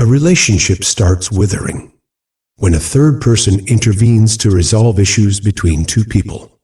A relationship starts withering when a third person intervenes to resolve issues between two people.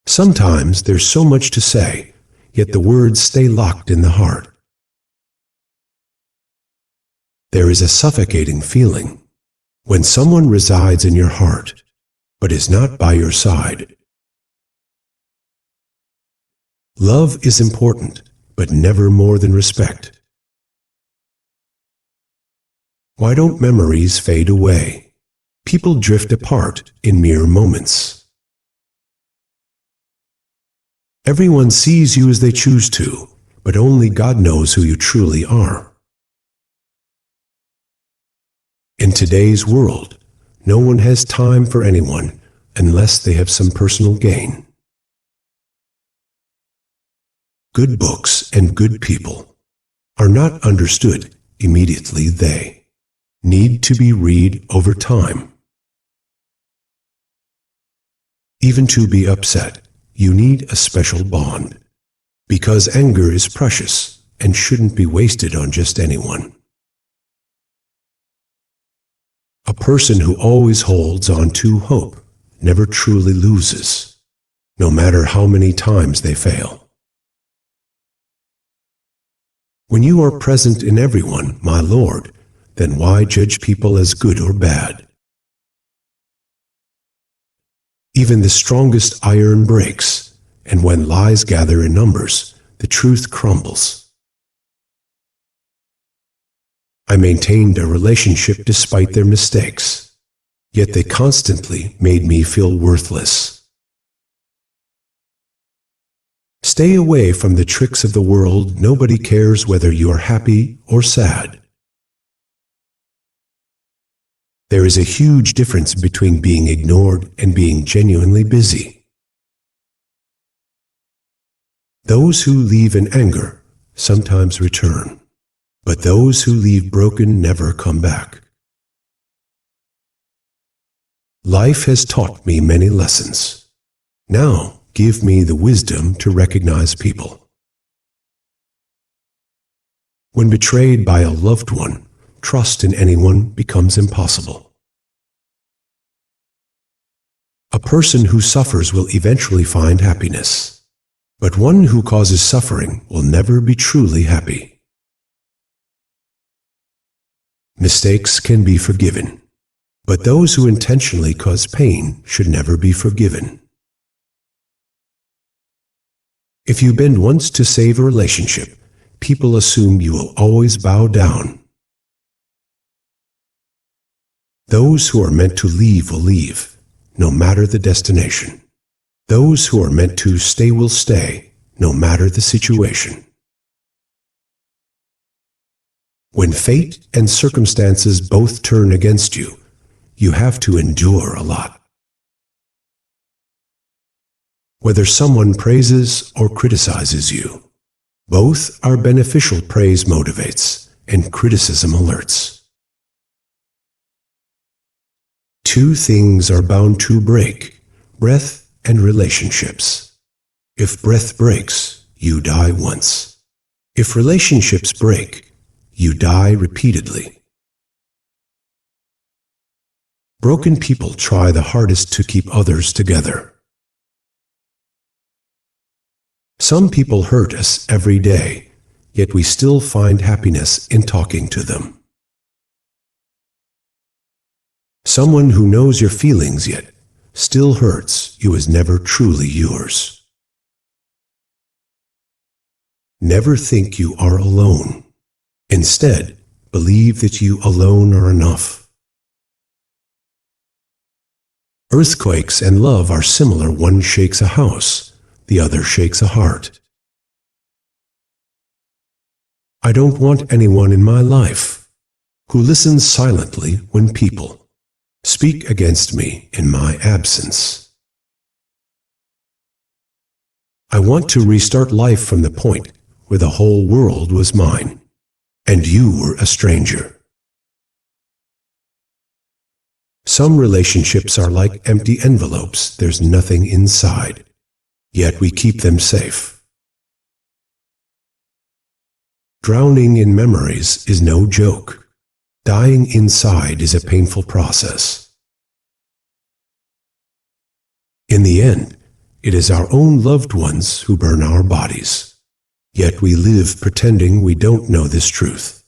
Sometimes there's so much to say, yet the words stay locked in the heart. There is a suffocating feeling when someone resides in your heart, but is not by your side. Love is important, but never more than respect. Why don't memories fade away? People drift apart in mere moments. Everyone sees you as they choose to, but only God knows who you truly are. In today's world, no one has time for anyone unless they have some personal gain. Good books and good people are not understood immediately. They need to be read over time. Even to be upset, you need a special bond, because anger is precious and shouldn't be wasted on just anyone. A person who always holds on to hope never truly loses, no matter how many times they fail. When you are present in everyone, my Lord, then why judge people as good or bad? Even the strongest iron breaks, and when lies gather in numbers, the truth crumbles. I maintained a relationship despite their mistakes, yet they constantly made me feel worthless. Stay away from the tricks of the world. Nobody cares whether you are happy or sad. There is a huge difference between being ignored and being genuinely busy. Those who leave in anger sometimes return, but those who leave broken never come back. Life has taught me many lessons. Now, give me the wisdom to recognize people. When betrayed by a loved one, trust in anyone becomes impossible. A person who suffers will eventually find happiness, but one who causes suffering will never be truly happy. Mistakes can be forgiven, but those who intentionally cause pain should never be forgiven. If you bend once to save a relationship, people assume you will always bow down. Those who are meant to leave will leave, no matter the destination. Those who are meant to stay will stay, no matter the situation. When fate and circumstances both turn against you, you have to endure a lot. Whether someone praises or criticizes you, both are beneficial. Praise motivates, and criticism alerts. Two things are bound to break: breath and relationships. If breath breaks, you die once. If relationships break, you die repeatedly. Broken people try the hardest to keep others together. Some people hurt us every day, yet we still find happiness in talking to them. Someone who knows your feelings yet still hurts you is never truly yours. Never think you are alone. Instead, believe that you alone are enough. Earthquakes and love are similar. One shakes a house, the other shakes a heart. I don't want anyone in my life who listens silently when people speak against me in my absence. I want to restart life from the point where the whole world was mine, and you were a stranger. Some relationships are like empty envelopes. There's nothing inside, yet we keep them safe. Drowning in memories is no joke. Dying inside is a painful process. In the end, it is our own loved ones who burn our bodies. Yet we live pretending we don't know this truth.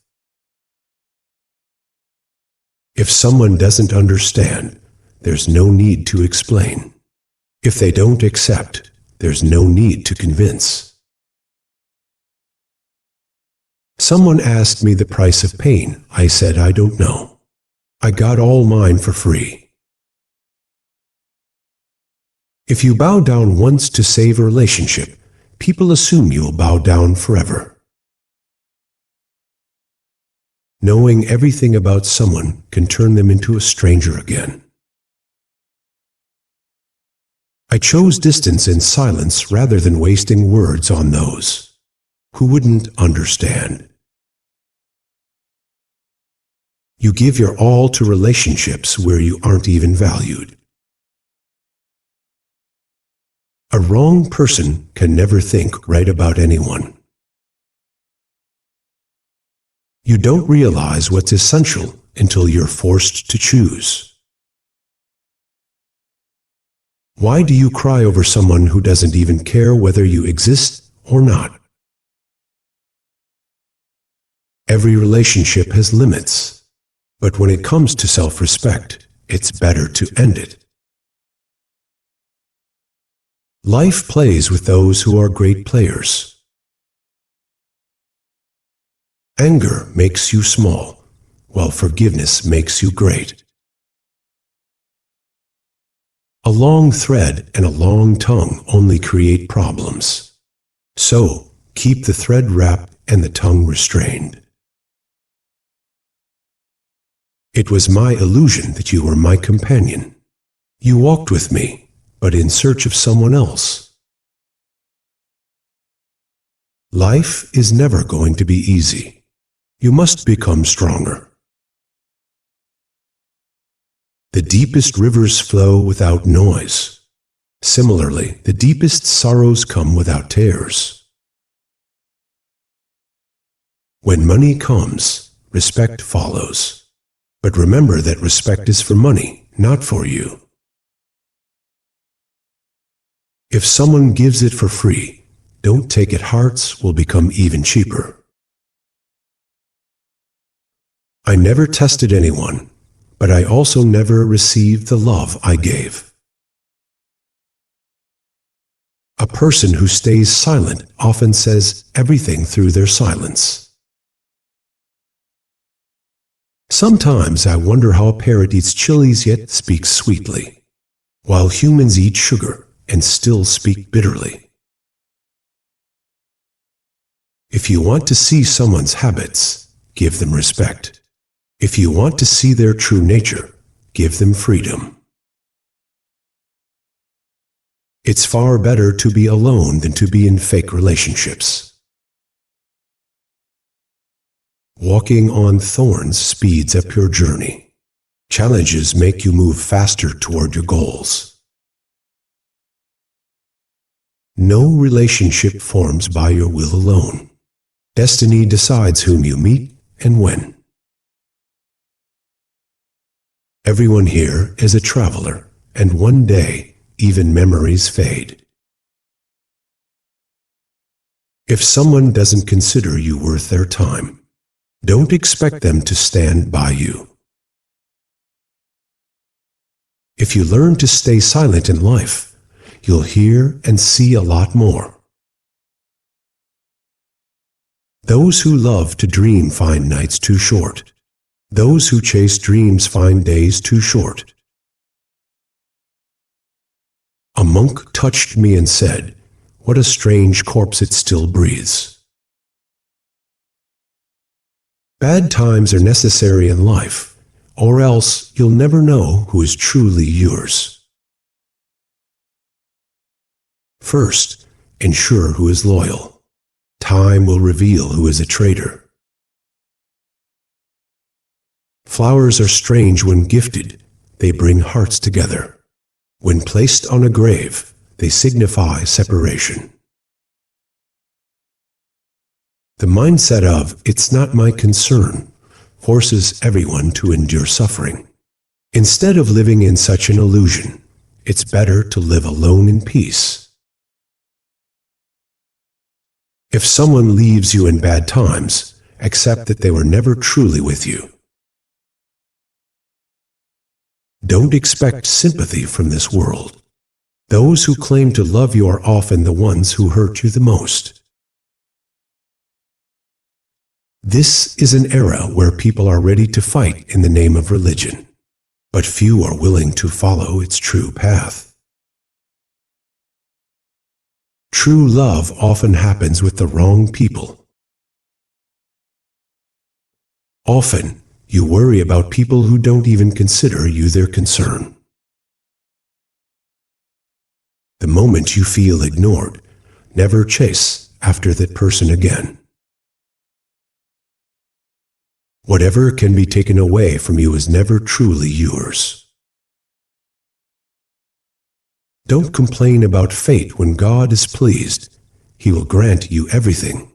If someone doesn't understand, there's no need to explain. If they don't accept, there's no need to convince. Someone asked me the price of pain. I said, I don't know. I got all mine for free. If you bow down once to save a relationship, people assume you'll bow down forever. Knowing everything about someone can turn them into a stranger again. I chose distance and silence rather than wasting words on those who wouldn't understand. You give your all to relationships where you aren't even valued. A wrong person can never think right about anyone. You don't realize what's essential until you're forced to choose. Why do you cry over someone who doesn't even care whether you exist or not? Every relationship has limits, but when it comes to self-respect, it's better to end it. Life plays with those who are great players. Anger makes you small, while forgiveness makes you great. A long thread and a long tongue only create problems. So, keep the thread wrapped and the tongue restrained. It was my illusion that you were my companion. You walked with me, but in search of someone else. Life is never going to be easy. You must become stronger. The deepest rivers flow without noise. Similarly, the deepest sorrows come without tears. When money comes, respect follows. But remember that respect is for money, not for you. If someone gives it for free, don't take it. Hearts will become even cheaper. I never tested anyone, but I also never received the love I gave. A person who stays silent often says everything through their silence. Sometimes I wonder how a parrot eats chilies yet speaks sweetly, while humans eat sugar and still speak bitterly. If you want to see someone's habits, give them respect. If you want to see their true nature, give them freedom. It's far better to be alone than to be in fake relationships. Walking on thorns speeds up your journey. Challenges make you move faster toward your goals. No relationship forms by your will alone. Destiny decides whom you meet and when. Everyone here is a traveler, and one day, even memories fade. If someone doesn't consider you worth their time, don't expect them to stand by you. If you learn to stay silent in life, you'll hear and see a lot more. Those who love to dream find nights too short. Those who chase dreams find days too short. A monk touched me and said, "What a strange corpse, it still breathes." Bad times are necessary in life, or else you'll never know who is truly yours. First, ensure who is loyal. Time will reveal who is a traitor. Flowers are strange when gifted. They bring hearts together. When placed on a grave, they signify separation. The mindset of "it's not my concern" forces everyone to endure suffering. Instead of living in such an illusion, it's better to live alone in peace. If someone leaves you in bad times, accept that they were never truly with you. Don't expect sympathy from this world. Those who claim to love you are often the ones who hurt you the most. This is an era where people are ready to fight in the name of religion, but few are willing to follow its true path. True love often happens with the wrong people. Often, you worry about people who don't even consider you their concern. The moment you feel ignored, never chase after that person again. Whatever can be taken away from you is never truly yours. Don't complain about fate. When God is pleased, He will grant you everything.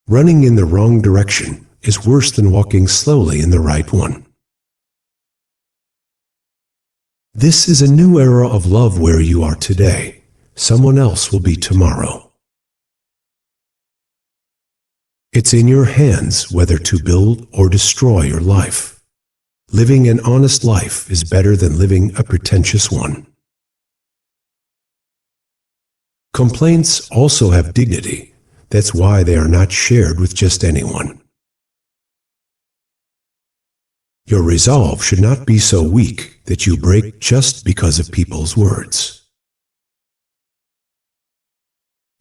Running in the wrong direction is worse than walking slowly in the right one. This is a new era of love. Where you are today, someone else will be tomorrow. It's in your hands whether to build or destroy your life. Living an honest life is better than living a pretentious one. Complaints also have dignity. That's why they are not shared with just anyone. Your resolve should not be so weak that you break just because of people's words.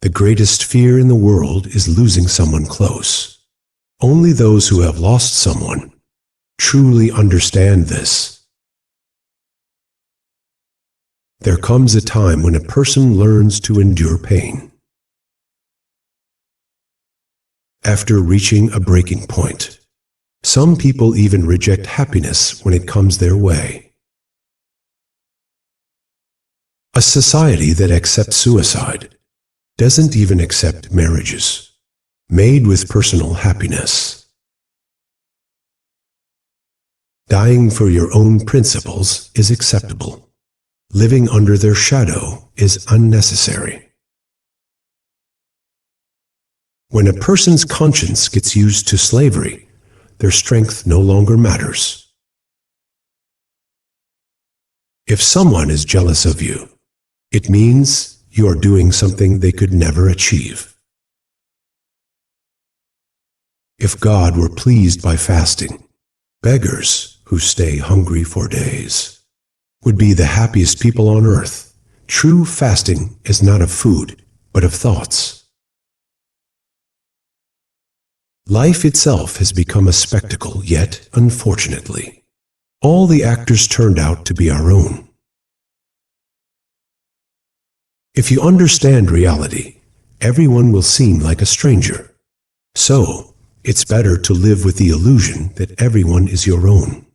The greatest fear in the world is losing someone close. Only those who have lost someone truly understand this. There comes a time when a person learns to endure pain. After reaching a breaking point, some people even reject happiness when it comes their way. A society that accepts suicide doesn't even accept marriages made with personal happiness. Dying for your own principles is acceptable. Living under their shadow is unnecessary. When a person's conscience gets used to slavery, their strength no longer matters. If someone is jealous of you, it means you are doing something they could never achieve. If God were pleased by fasting, beggars who stay hungry for days would be the happiest people on earth. True fasting is not of food, but of thoughts. Life itself has become a spectacle, yet, unfortunately, all the actors turned out to be our own. If you understand reality, everyone will seem like a stranger. So, it's better to live with the illusion that everyone is your own.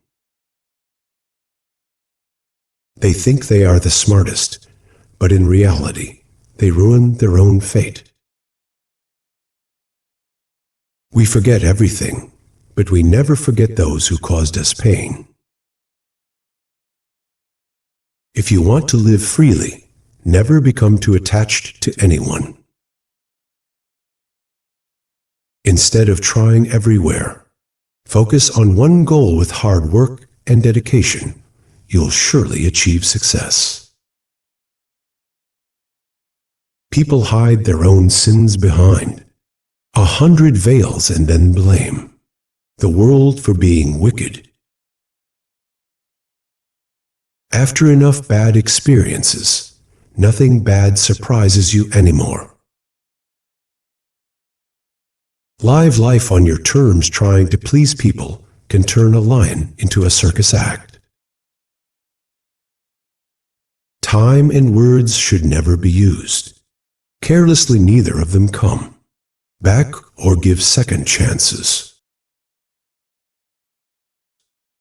They think they are the smartest, but in reality, they ruin their own fate. We forget everything, but we never forget those who caused us pain. If you want to live freely, never become too attached to anyone. Instead of trying everywhere, focus on one goal with hard work and dedication. You'll surely achieve success. People hide their own sins behind 100 veils and then blame the world for being wicked. After enough bad experiences, nothing bad surprises you anymore. Live life on your terms. Trying to please people can turn a lion into a circus act. Time and words should never be used carelessly. Neither of them come back or give second chances.